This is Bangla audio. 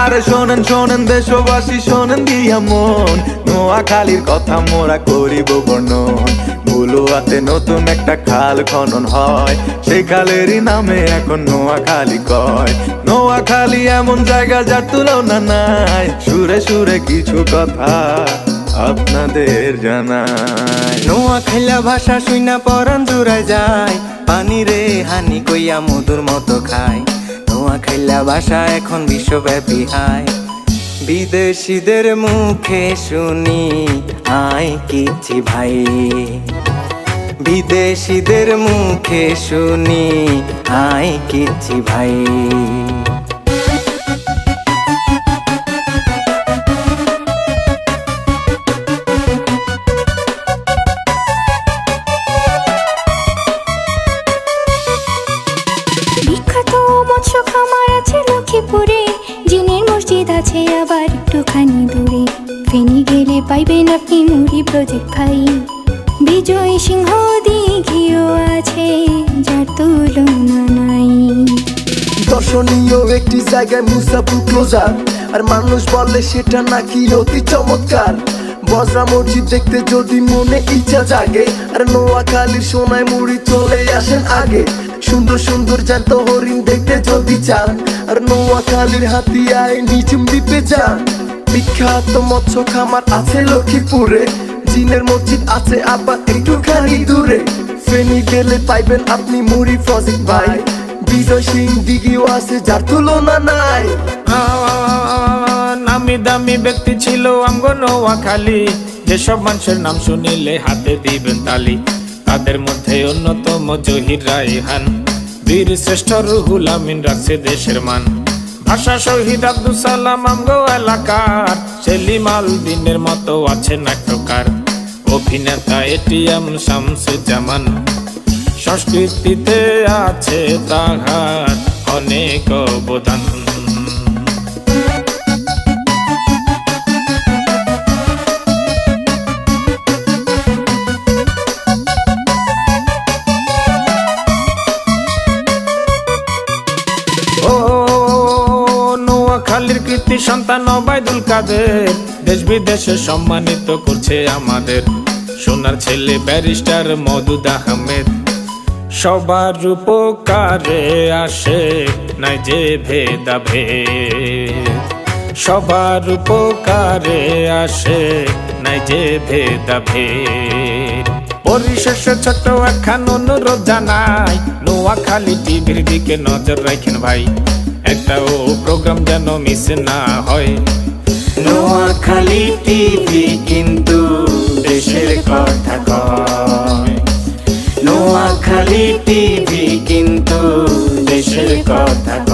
আরে শোনেন শোনেন দেশবাসী শোনেন দিয়া মন, নোয়াখালীর কথা মোরা করিব বর্ণন। ভুলুয়াতে নতুন একটা খাল খনন হয়, সেই খালেরই নামে এখন নোয়াখালী কয়। নোয়াখালী এমন জায়গা যার তুলনা নাই, সুরে সুরে কিছু কথা আপনাদের জানাই। নোয়াখাইলা ভাষা শুইনা পরান জুড়ায় যায়, পানি রে হানি কইয়া মধুর মতো খায়। নোয়াখাইলা ভাষা এখন বিশ্বব্যাপী হায়, বিদেশিদের মুখে শুনি আয় কিছি ভাই। বিদেশিদের মুখে শুনি আয় কিছি ভাই। বিখ্যাত মৎস্য খামার আছে লক্ষ্মীপুরে, জিনের মসজিদ আছে আবার একটুখানি দূরে। ফেনী গেলে পাইবেন আপনি মুড়ি প্রজেক্ট ভাই, বিজয় সিংহ দিঘিও আছে যার তুলনা নাই। দর্শনীয় একটি জায়গায় মুসাফু ক্লোজার, আর মানুষ বলে সেটা নাকি অতি চমৎকার। বজরা মসজিদ দেখতে যদি মনে ইচ্ছা জাগে, আর নোয়াখালীর সোনায় মুড়ি চলে আসেন আগে। সুন্দর সুন্দর জ্যান্ত হরিণ দেখতে যদি চান, আর নোয়াখালীর হাতিয়ায় নিঝুম দ্বীপে যান। বিখ্যাত মৎস্য খামার আছে লক্ষ্মীপুরে, জিনের মসজিদ আছে আবার একটুখানি দূরে। ফেনী গেলে পাইবেন আপনি মুড়ি প্রজেক্ট ভাই, বিজয় সিং দিঘিও আছে যার তুলনা নাই। নামি দামি ব্যক্তি ছিল আমগো নোয়াখালী, যেসব মানুষের নাম শুনিলে হাতে দিবেন তালি। তাদের মধ্যে অন্যতম জহির রায়হান, বীর শ্রেষ্ঠ রুহুল আমিন রাখছে দেশের মান। ভাষা শহীদ আব্দুল সালাম আমগো এলাকার, সেলিম আল দিনের মতো আছে নাট্যকার। অভিনেতা এটিএম শামসুজ্জামান, সংস্কৃতিতে আছে তাহার অনেক অবদান। নোয়াখালীর কৃতি সন্তান ওবায়দুল কাদের, দেশ বিদেশে সম্মানিত করছে আমাদের। সোনার ছেলে ব্যারিস্টার মওদুদ আহমেদ, সবার উপকারে আসে নাই যে ভেদাভেদ। সবার উপকারে আসে নাই যে ভেদাভেদ। পরিশেষে ছোট্ট একখান অনুরোধ জানাই, নোয়াখালী টিভির দিকে নজর রাখেন ভাই, একটাও প্রোগ্রাম যেন মিস না হয়। নোয়াখালী টিভি কিন্তু দেশের কথা কয়। নোয়াখালী টিভি কিন্তু দেশের কথা কয়।